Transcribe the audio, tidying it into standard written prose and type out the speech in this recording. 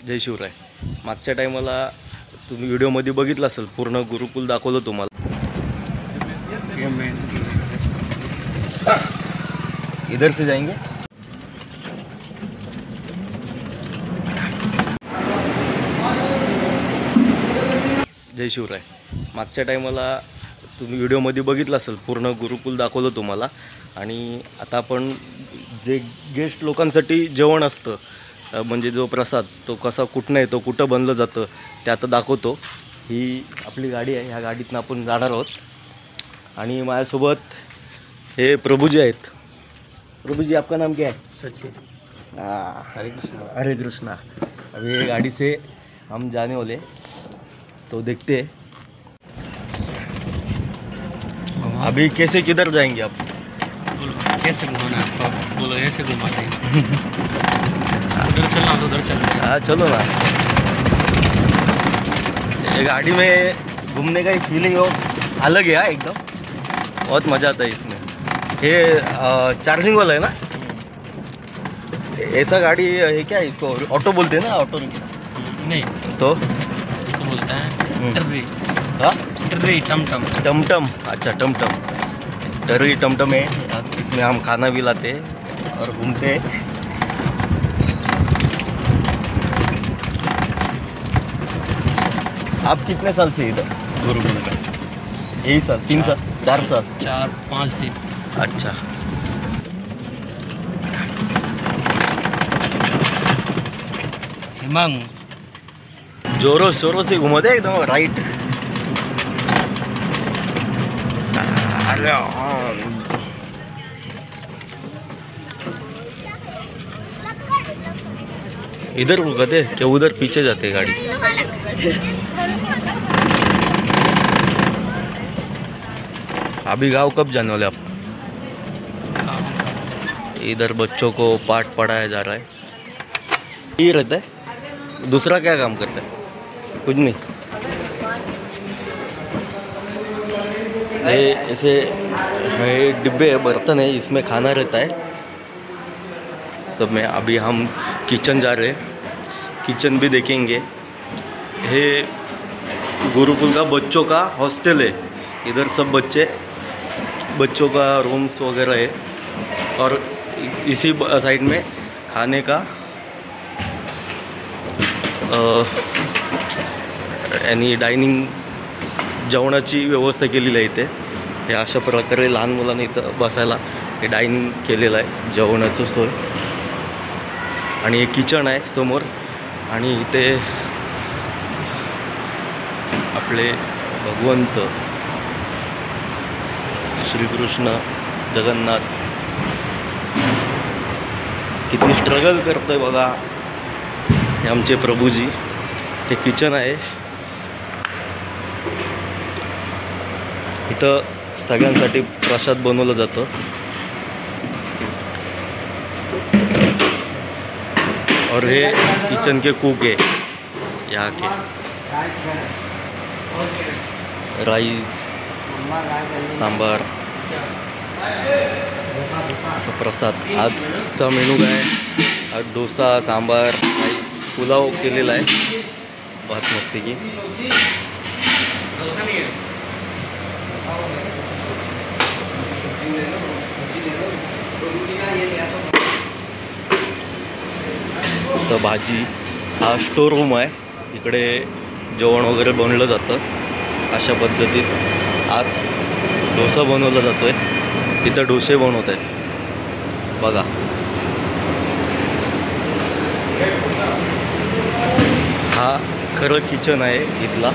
जय शिवराय। मागच्या टायमाला तुम्ही व्हिडिओमध्ये बघितलं असेल, पूर्ण गुरुकुल दाखवलं तुम्हाला। इधर से जाएंगे। जय शिवराय। मागच्या टायमाला तुम्ही व्हिडिओमध्ये बघितलं असेल, पूर्ण गुरुकुल दाखवलं तुम्हाला। आणि आता आपण जे गेस्ट लोकांसाठी जेवण असतं, म्हणजे जो प्रसाद तो कसा कुठनं येतो, कुठं बनलं जातं ते आता दाखवतो। ही आपली गाडी आहे, ह्या गाडीतनं आपण जाणार आहोत। आणि माझ्यासोबत हे प्रभुजी आहेत। प्रभुजी, आपका नाम क्या है? सचिन। हरे कृष्णा। हरे कृष्णा। अभी ये गाड़ी से हम जाने वाले, तो देखते हैं अभी कैसे किधर जाएंगे आप। बोलो कैसे घुमाना है आपको? बोलो ऐसे घुमा देंगे। उधर चलना तो उधर चलना। हाँ चलो ना। ये गाड़ी में घूमने का एक फीलिंग हो अलग है एकदम, बहुत मज़ा आता है इसमें। ये चार्जिंग वाला है ना? ऐसा गाड़ी है क्या, इसको ऑटो बोलते हैं ना? ऑटो रिक्शा नहीं तो इसको बोलता है टर्री। हाँ, टर्री टमटम। टमटम। अच्छा, टमटम। टर्री टमटम है। इसमें हम खाना भी लाते हैं और घूमते हैं। आप कितने साल से इधर गुरुकुल में? यही साल, 3 साल, 4 साल? 4-5 दिन। अच्छा। हेमंग जोरों शोरों से घूमते एकदम राइट। अरे हाँ। इधर रुकते क्या उधर पीछे जाते गाड़ी? अभी गाँव कब जाने वाले आप? इधर बच्चों को पाठ पढ़ाया जा रहा है। ये रहता है, दूसरा क्या काम करता है? कुछ नहीं। ये ऐसे डिब्बे है, बर्तन है, इसमें खाना रहता है सब में। अभी हम किचन जा रहे हैं, किचन भी देखेंगे। ये गुरुकुल का बच्चों का हॉस्टल है। इधर सब बच्चों का रूम्स वगैरह है, और इसी साइड में खाने का यानी डायनिंग जेवणाची व्यवस्था केलेली आहे इथे। हे अशा प्रकारे लहान मुलांना इथं बसायला हे डायनिंग केलेलं आहे, जेवणाचं सोय। आणि एक किचन आहे समोर, आणि इथे आपले भगवंत श्रीकृष्ण जगन्नाथ किती स्ट्रगल करतोय बघा हे आमचे प्रभुजी। हे किचन आहे, इथं सगळ्यांसाठी प्रसाद बनवलं जातं। और ये किचन के कुक है यहाँ के। राइस, सांबार, असा प्रसाद। आजचा मेनू काय? आज डोसा, सांबार, राईस, पुलाव केलेला आहे, भात मस्तपैकी। तर भाजी, हा स्टोर रूम आहे, इकडे जेवण वगैरे बनवलं जातं अशा पद्धतीत। आज डोसा बनवला जातोय, इथं डोसे बनवत आहेत बघा। हा खरं किचन आहे इथला।